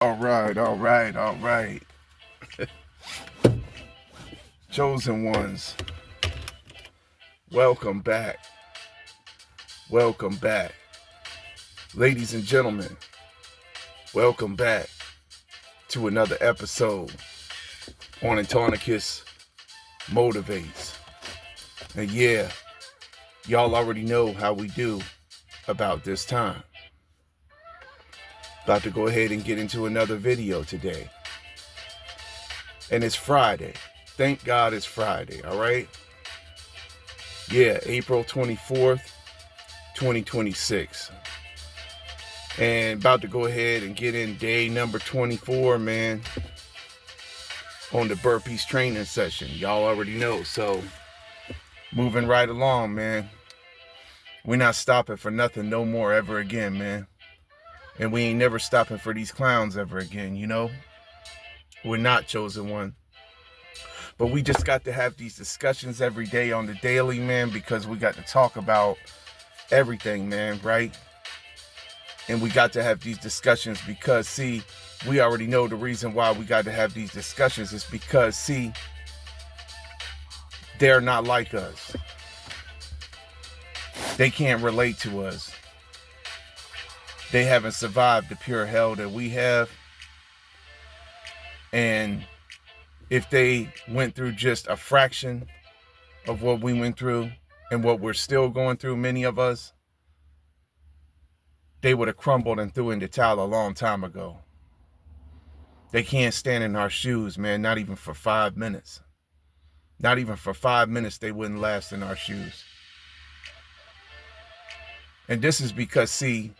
All right, all right, all right. Chosen ones, welcome back. Welcome back. Ladies and gentlemen, welcome back to another episode on Antonicus Motivates. And yeah, y'all already know how we do about this time. About to go ahead and get into another video today. And it's Friday. Thank God it's Friday, all right? Yeah, April 24th, 2026. And about to go ahead and get in day number 24, man, on the burpees training session. Y'all already know. So, moving right along, man. We're not stopping for nothing no more ever again, man. And we ain't never stopping for these clowns ever again, you know? We're not chosen one. But we just got to have these discussions every day on the daily, man, because we got to talk about everything, man, right? And we got to have these discussions because, see, we already know the reason why we got to have these discussions is because, see, they're not like us. They can't relate to us. They haven't survived the pure hell that we have. And if they went through just a fraction of what we went through and what we're still going through, many of us, they would have crumbled and threw in the towel a long time ago. They can't stand in our shoes, man, not even for 5 minutes. Not even for 5 minutes they wouldn't last in our shoes. And this is because, see,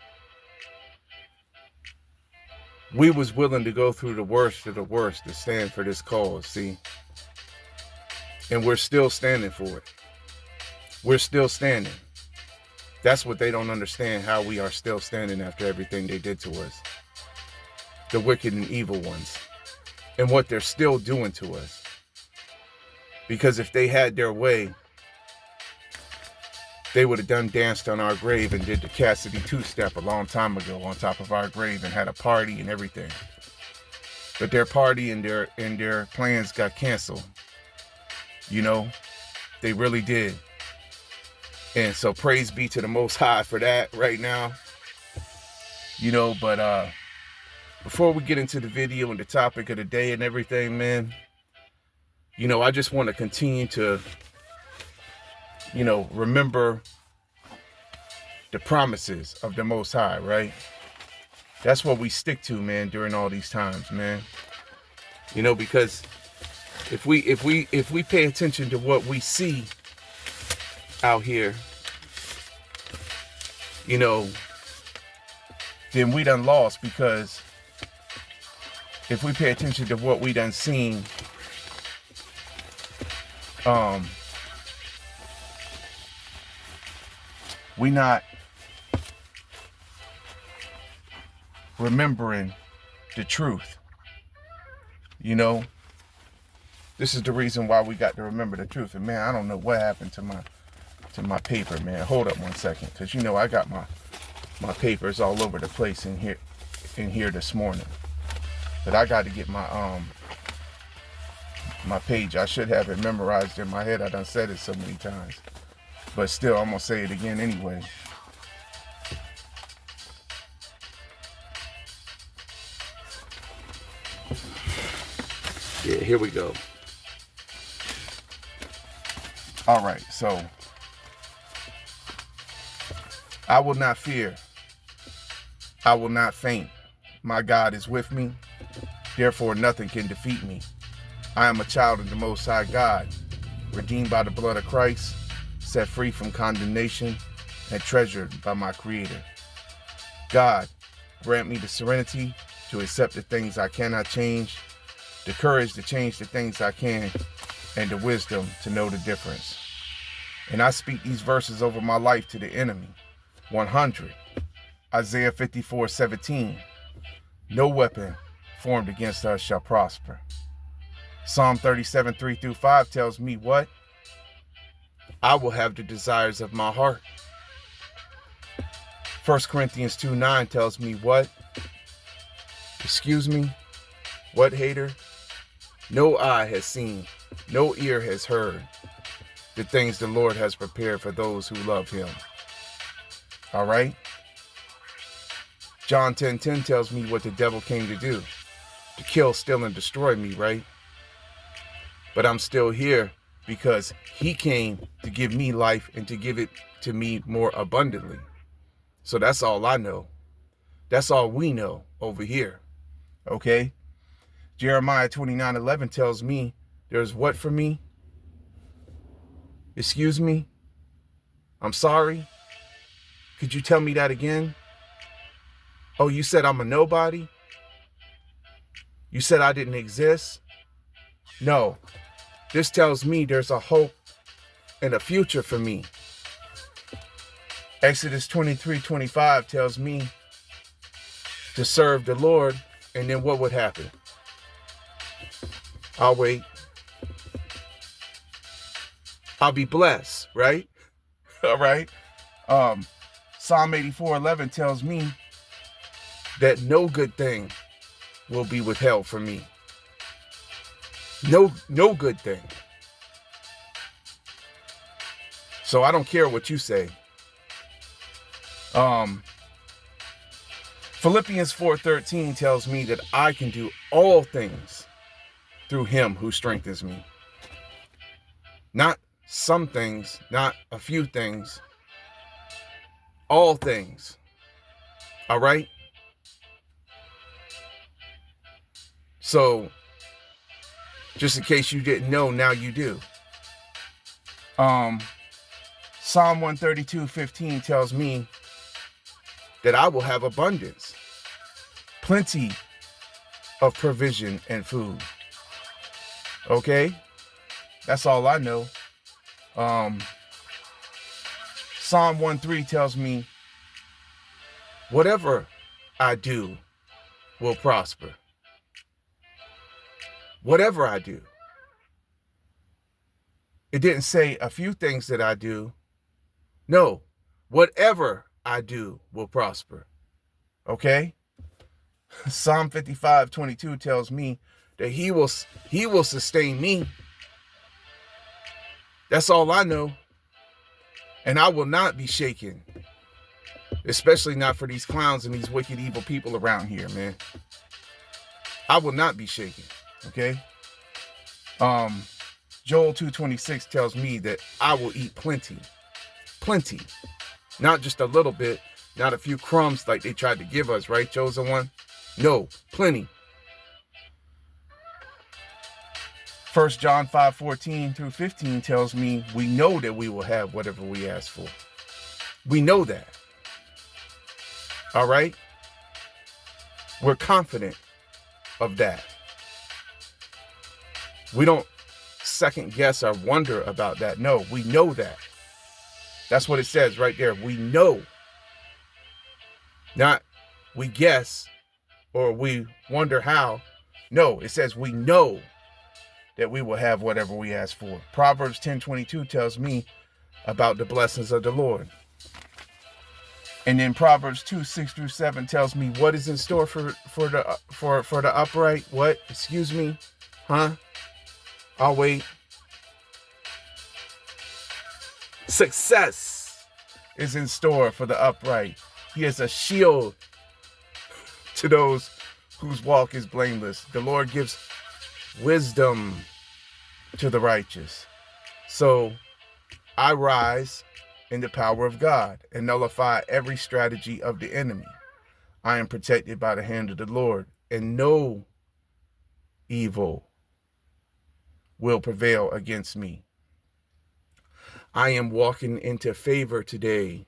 we was willing to go through the worst of the worst to stand for this cause, see? And we're still standing for it. We're still standing. That's what they don't understand, how we are still standing after everything they did to us. The wicked and evil ones. And what they're still doing to us. Because if they had their way, they would have done danced on our grave and did the Cassidy two-step a long time ago on top of our grave and had a party and everything. But their party and their plans got canceled. You know, they really did. And so praise be to the Most High for that right now. You know, but before we get into the video and the topic of the day and everything, man, you know, I just want to continue to, you know, remember the promises of the Most High, right? That's what we stick to, man, during all these times, man. You know, because if we pay attention to what we see out here, you know, then we done lost. Because if we pay attention to what we done seen, we not remembering the truth. You know, this is the reason why we got to remember the truth. And man, I don't know what happened to my paper, man. Hold up one second, because you know I got my papers all over the place in here this morning. But I got to get my page. I should have it memorized in my head. I done said it so many times. But still, I'm going to say it again anyway. Yeah, here we go. All right, so I will not fear. I will not faint. My God is with me. Therefore, nothing can defeat me. I am a child of the Most High God, redeemed by the blood of Christ, set free from condemnation, and treasured by my Creator. God, grant me the serenity to accept the things I cannot change, the courage to change the things I can, and the wisdom to know the difference. And I speak these verses over my life to the enemy. 100. Isaiah 54:17. No weapon formed against us shall prosper. Psalm 37:3-5 tells me what? I will have the desires of my heart. 1 Corinthians 2:9 tells me what? The Excuse me? What, hater? No eye has seen, no ear has heard the things the Lord has prepared for those who love him. All right? John 10:10 tells me what the devil came to do. To kill, steal, and destroy me, right? But I'm still here because he came to give me life and to give it to me more abundantly. So that's all I know. That's all we know over here. Okay? Jeremiah 29:11 tells me there's what for me? Excuse me? I'm sorry? Could you tell me that again? Oh, you said I'm a nobody? You said I didn't exist? No. This tells me there's a hope and a future for me. Exodus 23:25 tells me to serve the Lord, and then what would happen? I'll wait. I'll be blessed, right? All right. Psalm 84:11 tells me that no good thing will be withheld from me. No good thing. So I don't care what you say. Philippians 4:13 tells me that I can do all things through him who strengthens me. Not some things, not a few things, all things. All right? So, just in case you didn't know, now you do. Psalm 132:15 tells me that I will have abundance, plenty of provision and food. Okay? That's all I know. Psalm 1:3 tells me whatever I do will prosper. Whatever I do. It didn't say a few things that I do. No, whatever I do will prosper. Okay? Psalm 55:22 tells me that he will sustain me. That's all I know. And I will not be shaken. Especially not for these clowns and these wicked, evil people around here, man. I will not be shaken. Okay? Joel 2:26 tells me that I will eat plenty. Plenty. Not just a little bit. Not a few crumbs like they tried to give us, right, chosen one? No, plenty. 1 John 5:14-15 tells me we know that we will have whatever we ask for. We know that. All right? We're confident of that. We don't second guess or wonder about that. No, we know that. That's what it says right there. We know. Not we guess or we wonder how. No, it says we know that we will have whatever we ask for. Proverbs 10:22 tells me about the blessings of the Lord. And then Proverbs 2:6-7 tells me what is in store for the upright. What? Excuse me? Huh? I'll wait. Success is in store for the upright. He is a shield to those whose walk is blameless. The Lord gives wisdom to the righteous. So I rise in the power of God and nullify every strategy of the enemy. I am protected by the hand of the Lord, and no evil will prevail against me. I am walking into favor today.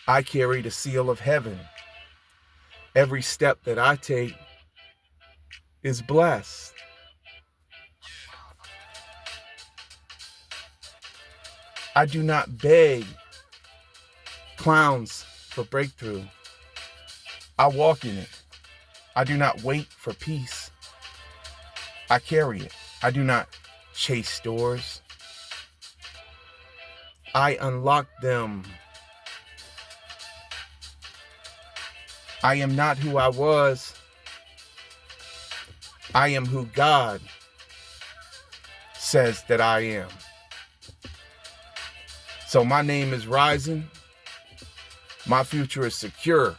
I carry the seal of heaven. Every step that I take is blessed. I do not beg clowns for breakthrough. I walk in it. I do not wait for peace. I carry it. I do not chase doors. I unlock them. I am not who I was. I am who God says that I am. So my name is rising. My future is secure.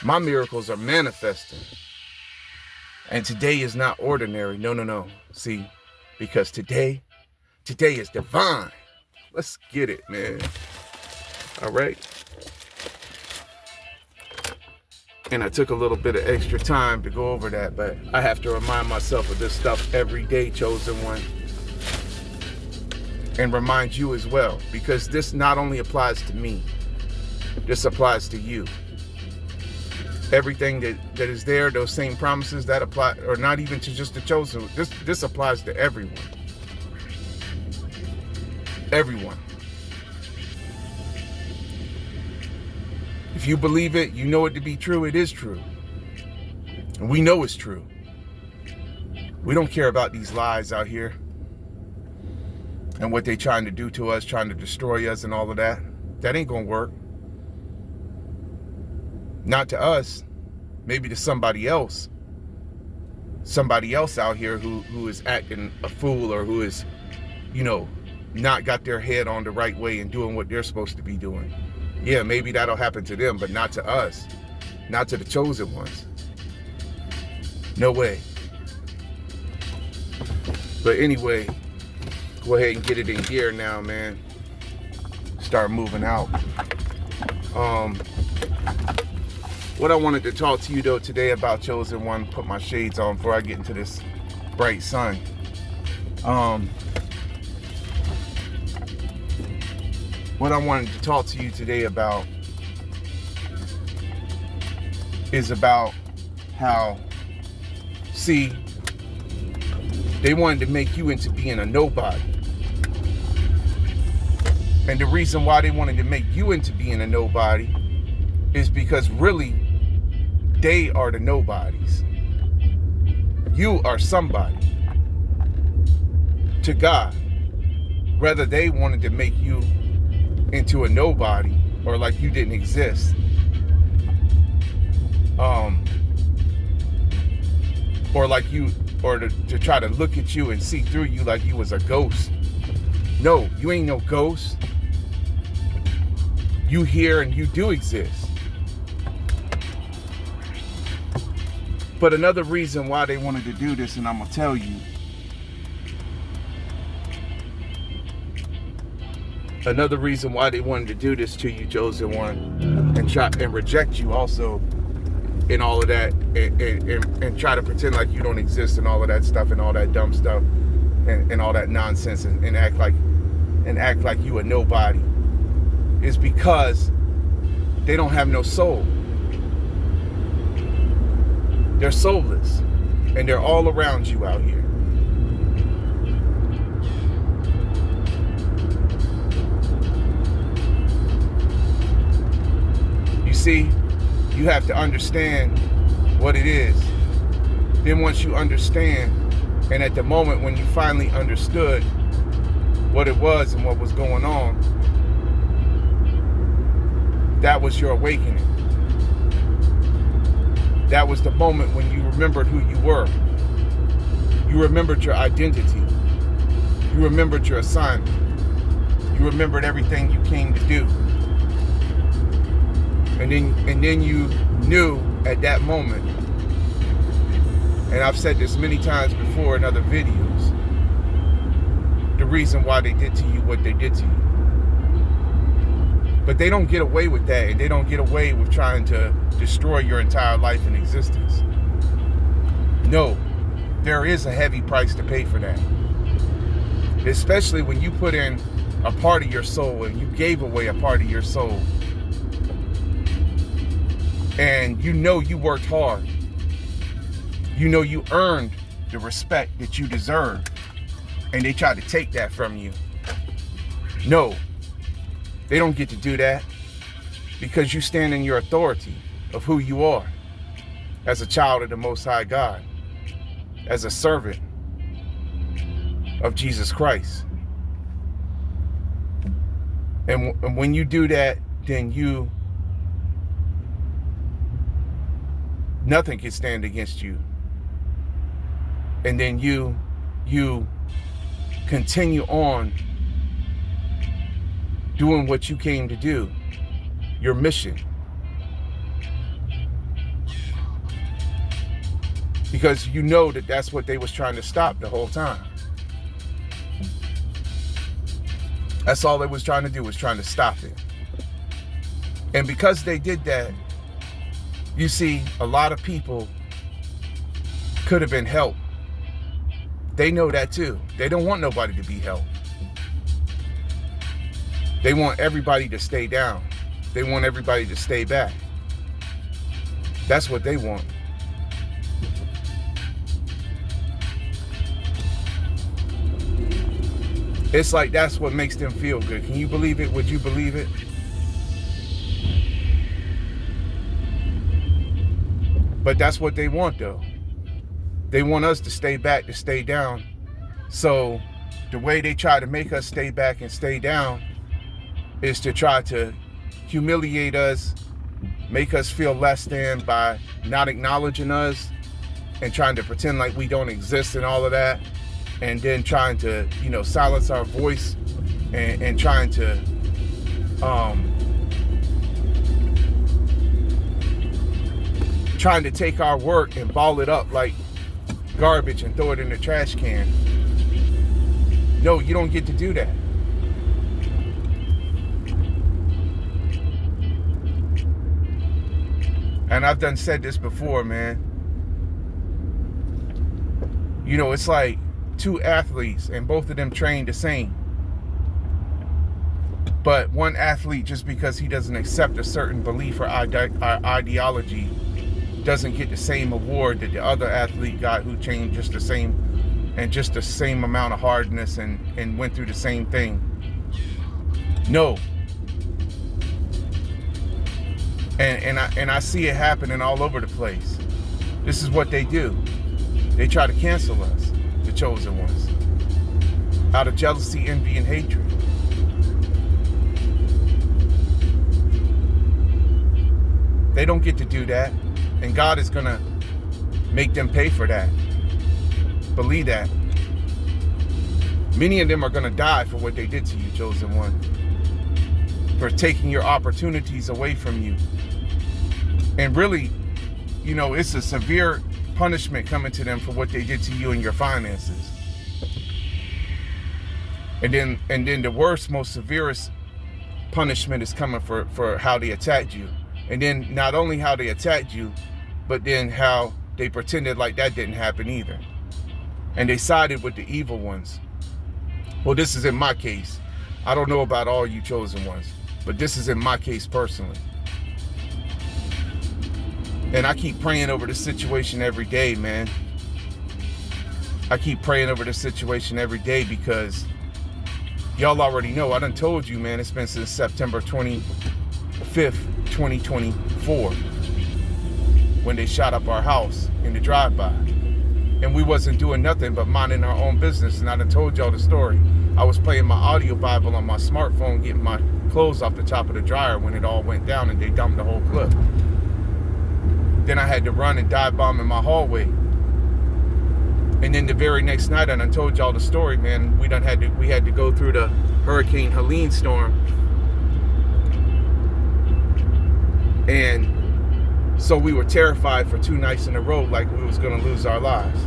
My miracles are manifesting. And today is not ordinary. No, no, no. See, because today is divine. Let's get it, man. All right. And I took a little bit of extra time to go over that, but I have to remind myself of this stuff every day, chosen one. And remind you as well, because this not only applies to me, this applies to you. Everything that is there, those same promises that apply, or not even to just the chosen, this applies to everyone. Everyone. If you believe it, you know it to be true, it is true. And we know it's true. We don't care about these lies out here and what they're trying to do to us, trying to destroy us and all of that. That ain't gonna work. Not to us, maybe to somebody else. Somebody else out here who is acting a fool, or who is, not got their head on the right way and doing what they're supposed to be doing. Yeah, maybe that'll happen to them, but not to us. Not to the chosen ones. No way. But anyway, go ahead and get it in gear now, man. Start moving out. What I wanted to talk to you though today about, chosen one, put my shades on before I get into this bright sun. What I wanted to talk to you today about is about how, see, they wanted to make you into being a nobody. And the reason why they wanted to make you into being a nobody is because really, they are the nobodies. You are somebody to God. Rather, they wanted to make you into a nobody, or like you didn't exist. Or like you, or to try to look at you and see through you like you was a ghost. No, you ain't no ghost. You here and you do exist. But another reason why they wanted to do this, and I'm gonna tell you, another reason why they wanted to do this to you, chosen one, and try and reject you also in all of that, and try to pretend like you don't exist and all of that stuff and all that dumb stuff and all that nonsense and act like you a nobody, is because they don't have no soul. They're soulless, and they're all around you out here. You see, you have to understand what it is. Then once you understand, and at the moment when you finally understood what it was and what was going on, that was your awakening. That was the moment when you remembered who you were. You remembered your identity. You remembered your assignment. You remembered everything you came to do. And then you knew at that moment, and I've said this many times before in other videos, the reason why they did to you what they did to you. But they don't get away with that, and they don't get away with trying to destroy your entire life and existence. No, there is a heavy price to pay for that. Especially when you put in a part of your soul and you gave away a part of your soul. And you know you worked hard. You know you earned the respect that you deserve. And they try to take that from you. No, they don't get to do that, because you stand in your authority of who you are as a child of the Most High God, as a servant of Jesus Christ. And when you do that, then you Nothing can stand against you. And then you continue on doing what you came to do, your mission. Because you know that that's what they was trying to stop the whole time. That's all they was trying to do, was trying to stop it. And because they did that, you see, a lot of people could have been helped. They know that too. They don't want nobody to be helped. They want everybody to stay down. They want everybody to stay back. That's what they want. It's like that's what makes them feel good. Can you believe it? Would you believe it? But that's what they want, though. They want us to stay back, to stay down. So the way they try to make us stay back and stay down is to try to humiliate us, make us feel less than by not acknowledging us and trying to pretend like we don't exist and all of that. And then trying to, silence our voice and trying to take our work and ball it up like garbage and throw it in the trash can. No, you don't get to do that. And I've said this before, man. It's like two athletes and both of them train the same. But one athlete, just because he doesn't accept a certain belief or ideology, doesn't get the same award that the other athlete got who trained just the same amount of hardness and went through the same thing. No. And I see it happening all over the place. This is what they do. They try to cancel us, the chosen ones, out of jealousy, envy, and hatred. They don't get to do that, and God is gonna make them pay for that. Believe that. Many of them are gonna die for what they did to you, chosen one, for taking your opportunities away from you. And really, it's a severe punishment coming to them for what they did to you and your finances. And then the worst, most severest punishment is coming for how they attacked you. And then not only how they attacked you, but then how they pretended like that didn't happen either. And they sided with the evil ones. Well, this is in my case. I don't know about all you chosen ones, but this is in my case personally. And I keep praying over the situation every day, man. I keep praying over the situation every day because y'all already know. I done told you, man, it's been since September 25th, 2024, when they shot up our house in the drive-by. And we wasn't doing nothing but minding our own business. And I done told y'all the story. I was playing my audio Bible on my smartphone, getting my clothes off the top of the dryer when it all went down and they dumped the whole clip. Then I had to run and dive bomb in my hallway. And then the very next night, I done told y'all the story, man. We had to go through the Hurricane Helene storm. And so we were terrified for 2 nights in a row, like we was gonna lose our lives.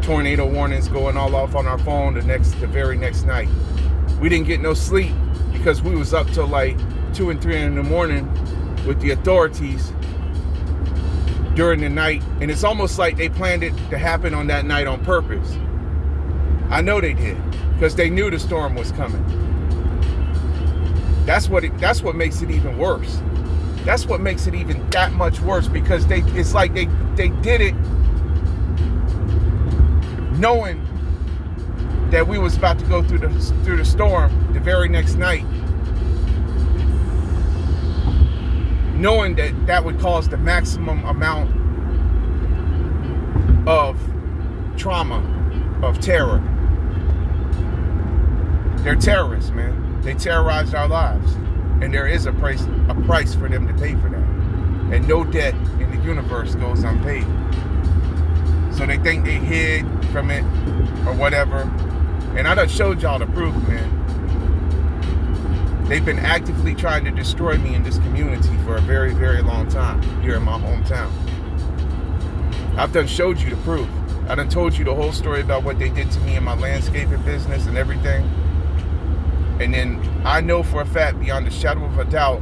Tornado warnings going all off on our phone the very next night. We didn't get no sleep because we was up till like 2 and 3 in the morning with the authorities during the night. And it's almost like they planned it to happen on that night on purpose. I know they did, because they knew the storm was coming. That's what makes it even worse. That's what makes it even that much worse, because it's like they did it knowing that we was about to go through the storm the very next night, knowing that would cause the maximum amount of trauma, of terror. They're terrorists, man. They terrorized our lives, and there is a price for them to pay for that. and no debt in the universe goes unpaid. So they think they hid from it or whatever. And I done showed y'all the proof, man. They've been actively trying to destroy me in this community for a very, very long time here in my hometown. I've done showed you the proof. I done told you the whole story about what they did to me in my landscaping business and everything. And then I know for a fact, beyond the shadow of a doubt,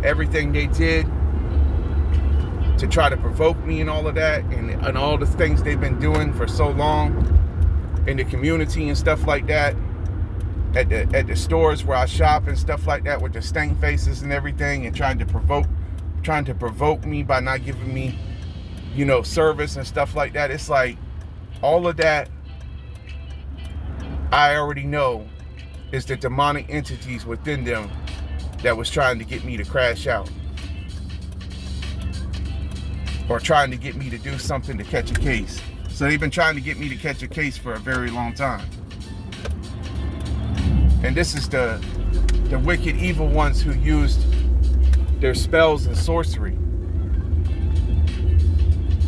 everything they did to try to provoke me and all of that, and all the things they've been doing for so long in the community and stuff like that, at the stores where I shop and stuff like that, with the stank faces and everything, and trying to provoke me by not giving me, you know, service and stuff like that. It's like all of that I already know is the demonic entities within them that was trying to get me to crash out, or trying to get me to do something to catch a case. So they've been trying to get me to catch a case for a very long time. And this is the wicked evil ones who used their spells and sorcery.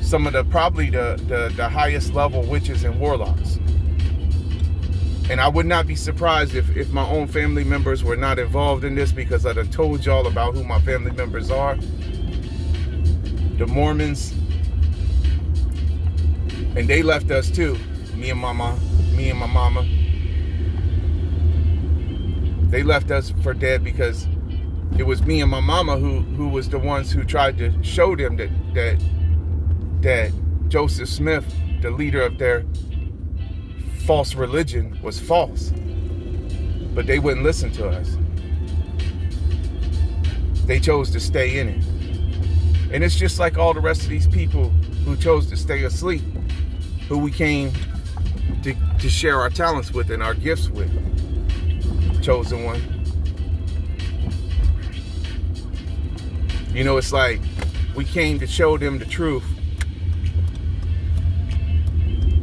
Some of probably the highest level witches and warlocks. And I would not be surprised if my own family members were not involved in this, because I done told y'all about who my family members are. The Mormons. And they left us too. Me and my mama. They left us for dead because it was me and my mama who was the ones who tried to show them that Joseph Smith, the leader of their false religion, was false. But they wouldn't listen to us. They chose to stay in it. And it's just like all the rest of these people who chose to stay asleep, who we came to share our talents with and our gifts with. Chosen one. You know, it's like we came to show them the truth.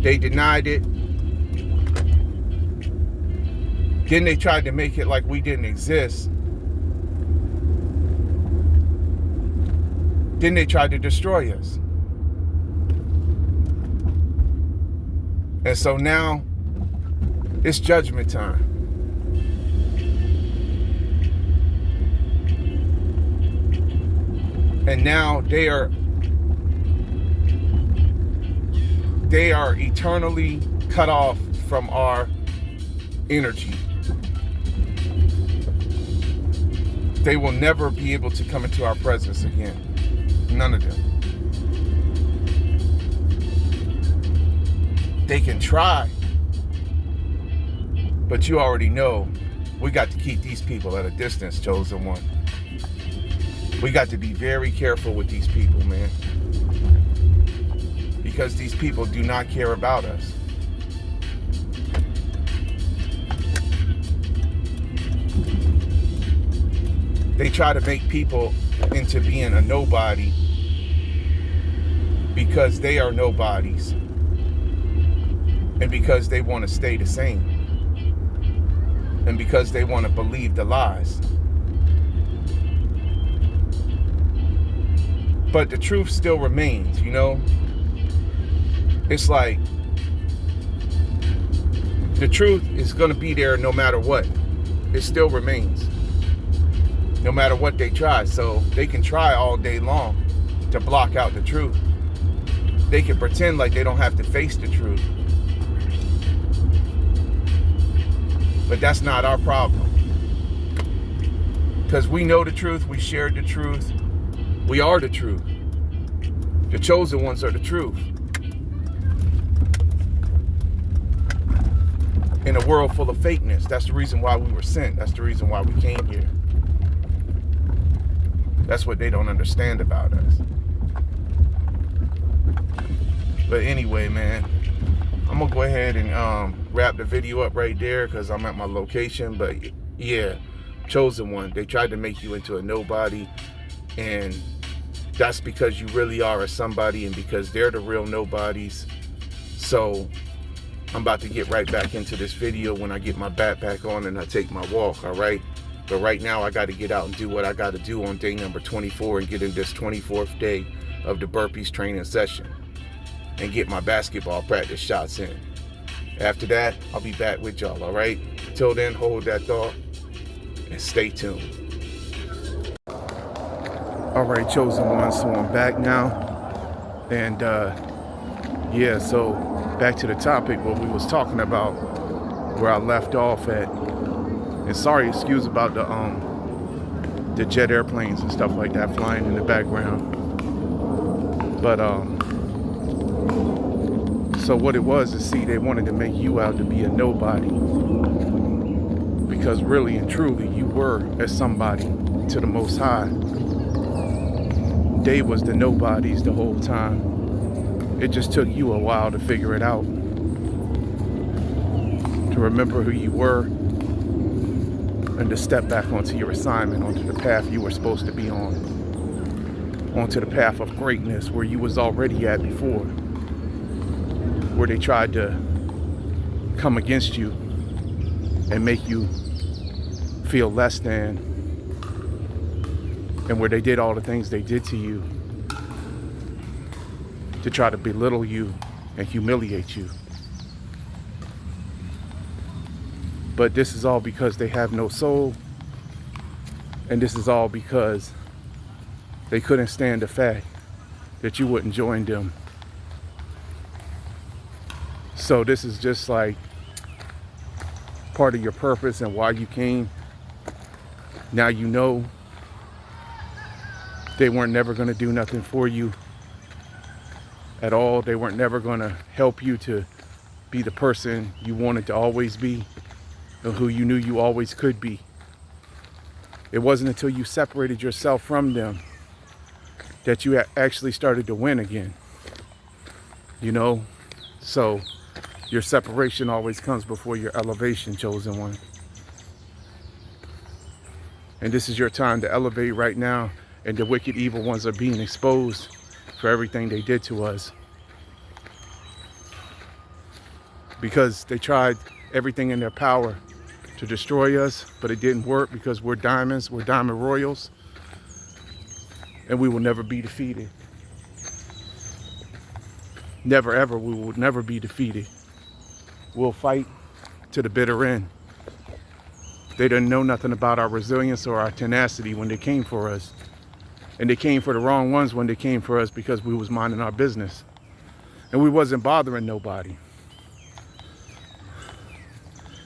They denied it. Then they tried to make it like we didn't exist. Then they tried to destroy us. And so now it's judgment time. And now they are eternally cut off from our energy. They will never be able to come into our presence again. None of them. They can try, but you already know we got to keep these people at a distance, chosen one. We got to be very careful with these people, man. Because these people do not care about us. They try to make people into being a nobody because they are nobodies. And because they want to stay the same. And because they want to believe the lies. But the truth still remains, you know? It's like the truth is going to be there no matter what. It still remains. No matter what they try. So they can try all day long to block out the truth. They can pretend like they don't have to face the truth. But that's not our problem. Because we know the truth. We shared the truth. We are the truth. The chosen ones are the truth. In a world full of fakeness. That's the reason why we were sent. That's the reason why we came here. That's what they don't understand about us. But anyway, man, I'm going to go ahead and wrap the video up right there because I'm at my location. But yeah, chosen one. They tried to make you into a nobody. And that's because you really are a somebody and because they're the real nobodies. So I'm about to get right back into this video when I get my backpack on and I take my walk, all right? But right now I got to get out and do what I got to do on day number 24 and get in this 24th day of the burpees training session and get my basketball practice shots in. After that, I'll be back with y'all, all right? Till then, hold that thought and stay tuned. All right, chosen one, so I'm back now. And yeah, so back to the topic, what we was talking about, where I left off at. And sorry, excuse about the jet airplanes and stuff like that flying in the background. But so what it was is, see, they wanted to make you out to be a nobody, because really and truly you were as somebody to the Most High. They was the nobodies the whole time. It just took you a while to figure it out, to remember who you were, and to step back onto your assignment, onto the path you were supposed to be on, onto the path of greatness where you was already at before, where they tried to come against you and make you feel less than, and where they did all the things they did to you to try to belittle you and humiliate you. But this is all because they have no soul, and this is all because they couldn't stand the fact that you wouldn't join them. So this is just like part of your purpose and why you came. Now you know they weren't never going to do nothing for you at all. They weren't never going to help you to be the person you wanted to always be, and who you knew you always could be. It wasn't until you separated yourself from them that you actually started to win again. You know? So your separation always comes before your elevation, chosen one. And this is your time to elevate right now, and the wicked evil ones are being exposed for everything they did to us. Because they tried everything in their power to destroy us, but it didn't work, because we're diamonds, we're diamond royals, and we will never be defeated. Never ever, we will never be defeated. We'll fight to the bitter end. They didn't know nothing about our resilience or our tenacity when they came for us. And they came for the wrong ones when they came for us, because we was minding our business. And we wasn't bothering nobody.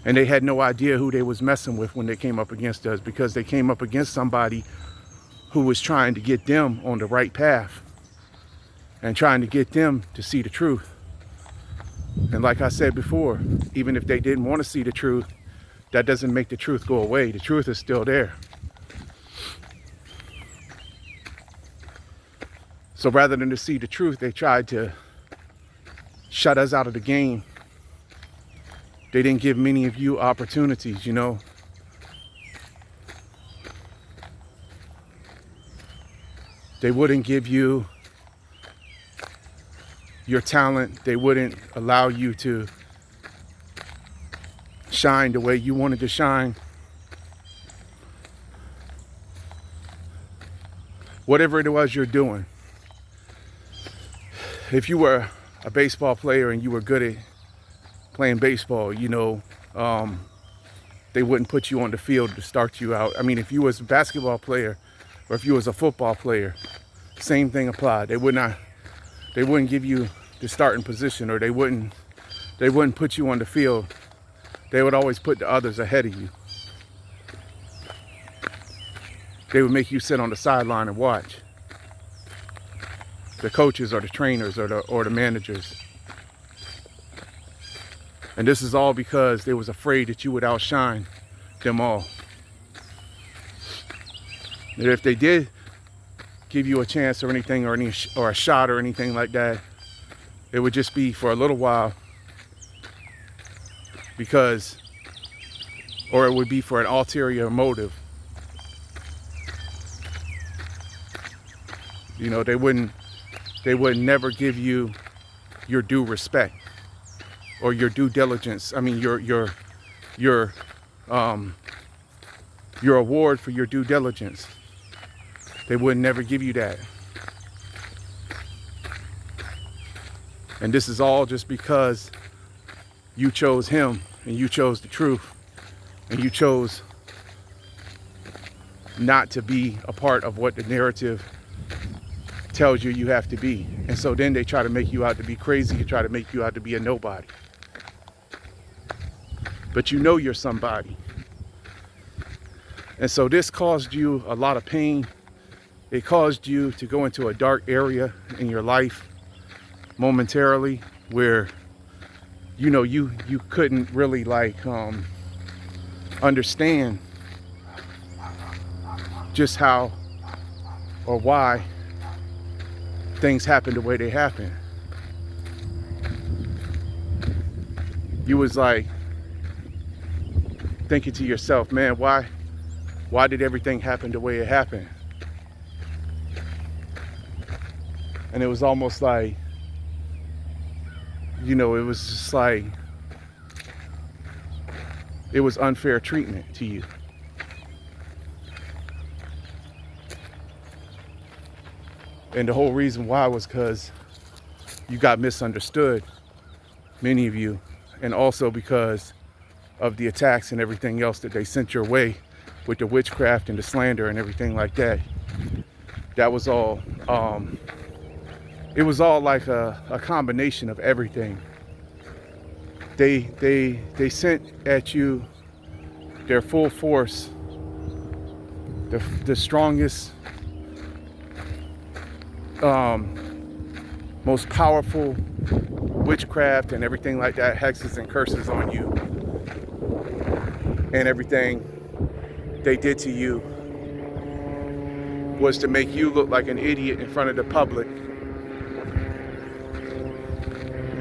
And they had no idea who they was messing with when they came up against us, because they came up against somebody who was trying to get them on the right path and trying to get them to see the truth. And like I said before, even if they didn't want to see the truth, that doesn't make the truth go away. The truth is still there. So rather than to see the truth, they tried to shut us out of the game. They didn't give many of you opportunities, you know. They wouldn't give you your talent. They wouldn't allow you to shine the way you wanted to shine. Whatever it was you're doing. If you were a baseball player and you were good at playing baseball, you know, they wouldn't put you on the field to start you out. I mean, if you was a basketball player or if you was a football player, same thing applied. They wouldn't give you the starting position, or they wouldn't put you on the field. They would always put the others ahead of you. They would make you sit on the sideline and watch. The coaches or the trainers or the managers. And this is all because they was afraid that you would outshine them all. And if they did give you a chance or anything, or a shot or anything like that, it would just be for a little while, or it would be for an ulterior motive. You know, they would never give you your due respect or your due diligence. I mean, your your award for your due diligence. They would never give you that. And this is all just because you chose him, and you chose the truth, and you chose not to be a part of what the narrative tells you you have to be. And so then they try to make you out to be crazy, try to make you out to be a nobody. But you know you're somebody. And so this caused you a lot of pain. It caused you to go into a dark area in your life momentarily where, you know, you couldn't really like understand just how or why things happen the way they happen. You was like thinking to yourself, man, why did everything happen the way it happened? And it was almost like, you know, it was just like, it was unfair treatment to you. And the whole reason why was because you got misunderstood, many of you, and also because of the attacks and everything else that they sent your way with the witchcraft and the slander and everything like that. That was all, it was all like a combination of everything. They sent at you their full force, the strongest, most powerful witchcraft and everything like that, hexes and curses on you. And everything they did to you was to make you look like an idiot in front of the public.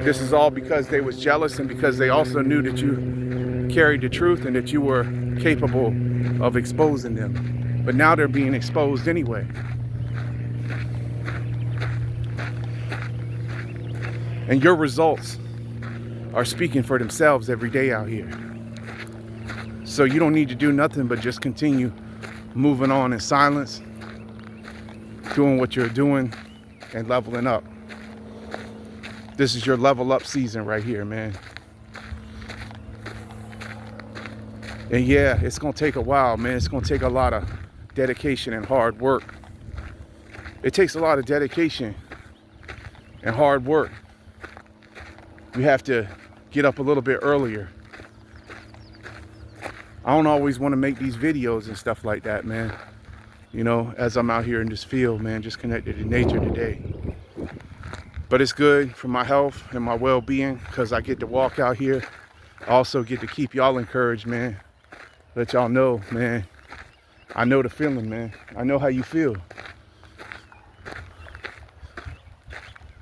This is all because they was jealous, and because they also knew that you carried the truth and that you were capable of exposing them. But now they're being exposed anyway. And your results are speaking for themselves every day out here. So you don't need to do nothing but just continue moving on in silence, doing what you're doing, and leveling up. This is your level up season right here, man. And yeah, it's gonna take a while, man. It's gonna take a lot of dedication and hard work. It takes a lot of dedication and hard work. We have to get up a little bit earlier. I don't always want to make these videos and stuff like that, man. You know, as I'm out here in this field, man, just connected to nature today. But it's good for my health and my well-being because I get to walk out here. I also get to keep y'all encouraged, man. Let y'all know, man. I know the feeling, man. I know how you feel.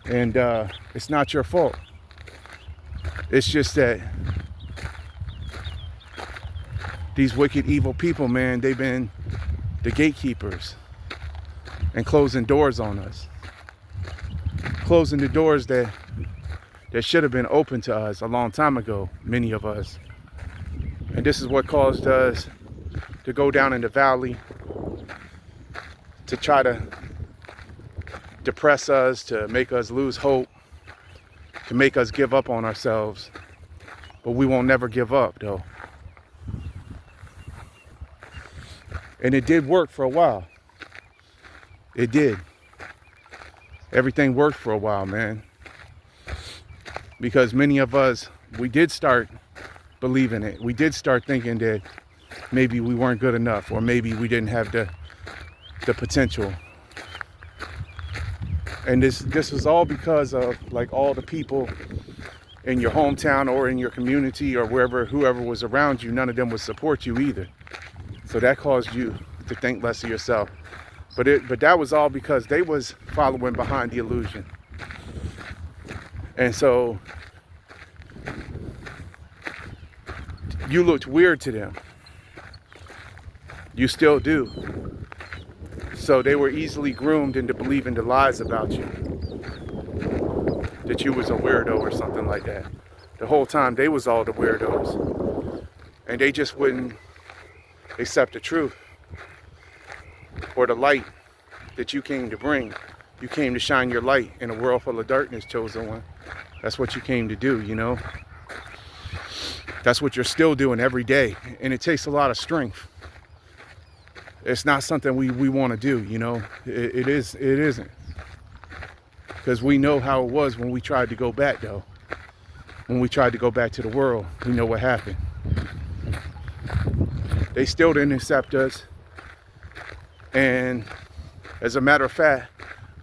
And it's not your fault. It's just that these wicked, evil people, man, they've been the gatekeepers and closing doors on us. Closing the doors that should have been open to us a long time ago, many of us. And this is what caused us to go down in the valley, to try to depress us, to make us lose hope, to make us give up on ourselves. But we won't never give up, though. And it did work for a while. It did. Everything worked for a while, man. Because many of us, we did start believing it. We did start thinking that maybe we weren't good enough, or maybe we didn't have the potential. And this was all because of like all the people in your hometown or in your community or wherever, whoever was around you, none of them would support you either. So that caused you to think less of yourself. But that was all because they was following behind the illusion. And so you looked weird to them. You still do. So they were easily groomed into believing the lies about you. That you was a weirdo or something like that. The whole time they was all the weirdos. And they just wouldn't accept the truth or the light that you came to bring. You came to shine your light in a world full of darkness, chosen one. That's what you came to do, you know. That's what you're still doing every day. And it takes a lot of strength. It's not something we want to do, you know. It isn't. Because we know how it was when we tried to go back, though. When we tried to go back to the world, we know what happened. They still didn't accept us. And as a matter of fact,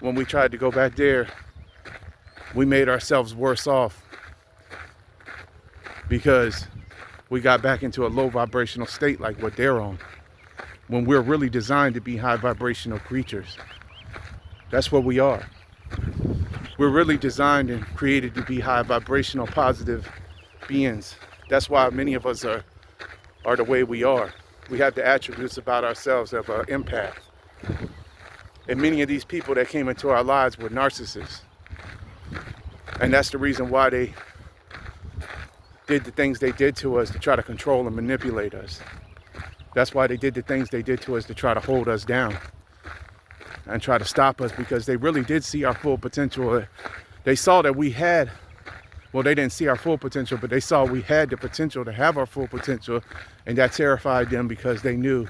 when we tried to go back there, we made ourselves worse off because we got back into a low vibrational state like what they're on, when we're really designed to be high vibrational creatures. That's what we are. We're really designed and created to be high vibrational positive beings. That's why many of us are the way we are. We have the attributes about ourselves of an empath. And many of these people that came into our lives were narcissists. And that's the reason why they did the things they did to us, to try to control and manipulate us. That's why they did the things they did to us, to try to hold us down and try to stop us, because they really did see our full potential. They saw that we had, well, they didn't see our full potential, but they saw we had the potential to have our full potential, and that terrified them because they knew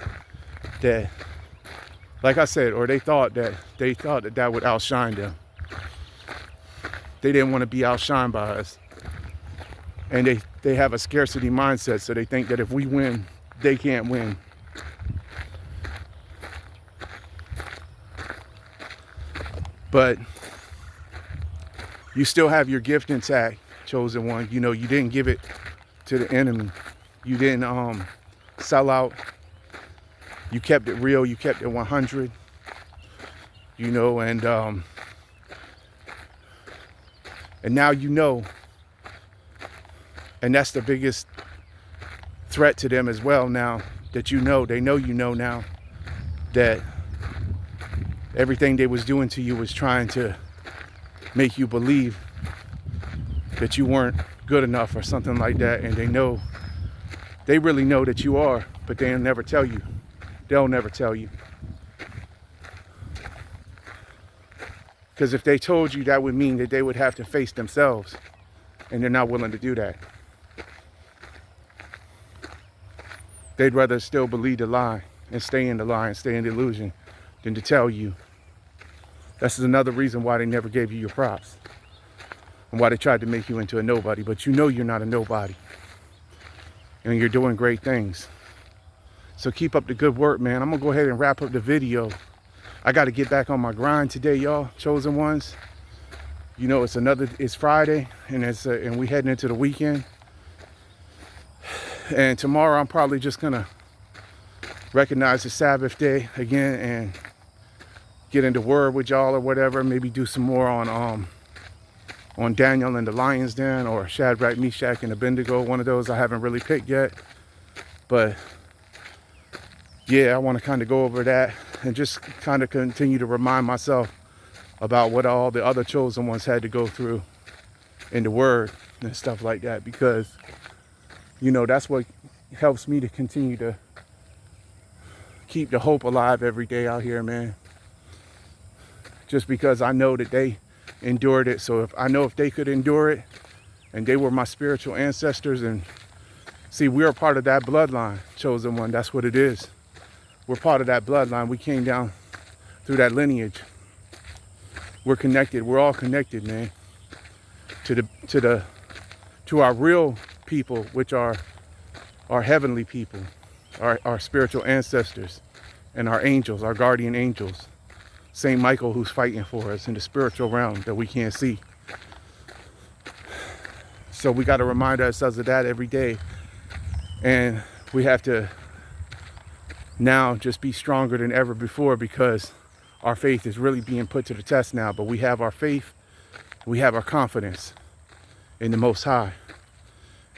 that, like I said, or they thought that that would outshine them. They didn't want to be outshined by us. And they have a scarcity mindset, so they think that if we win, they can't win. But you still have your gift intact, chosen one. You know, you didn't give it to the enemy. You didn't sell out. You kept it real. You kept it 100. You know, and now you know. And that's the biggest threat to them as well now, that you know, they know you know now, that everything they was doing to you was trying to make you believe that you weren't good enough or something like that. And they really know that you are, but they'll never tell you. They'll never tell you. Because if they told you, that would mean that they would have to face themselves, and they're not willing to do that. They'd rather still believe the lie and stay in the lie and stay in the illusion than to tell you. This is another reason why they never gave you your props and why they tried to make you into a nobody. But you know you're not a nobody, and you're doing great things. So keep up the good work, man. I'm gonna go ahead and wrap up the video. I got to get back on my grind today, y'all, chosen ones. You know, it's Friday, and we heading into the weekend. And tomorrow I'm probably just gonna recognize the Sabbath day again and get into word with y'all or whatever. Maybe do some more on Daniel and the Lion's Den, or Shadrach, Meshach, and Abednego. One of those I haven't really picked yet. But yeah, I want to kind of go over that and just kind of continue to remind myself about what all the other chosen ones had to go through in the word and stuff like that, because you know, that's what helps me to continue to keep the hope alive every day out here, man. Just because I know that they endured it. So if they could endure it, and they were my spiritual ancestors, and see, we're part of that bloodline, chosen one. That's what it is. We're part of that bloodline. We came down through that lineage. We're connected. We're all connected, man, to our real people, which are our heavenly people, our spiritual ancestors, and our angels, our guardian angels. Saint Michael, who's fighting for us in the spiritual realm that we can't see. So we got to remind ourselves of that every day. And we have to now just be stronger than ever before, because our faith is really being put to the test now. But we have our faith, we have our confidence in the Most High,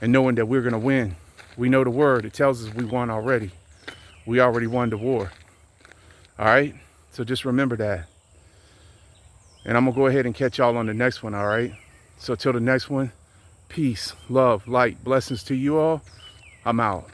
and knowing that we're going to win. We know the word. It tells us we won already. We already won the war. All right? So just remember that. And I'm going to go ahead and catch y'all on the next one, all right? So till the next one, peace, love, light, blessings to you all. I'm out.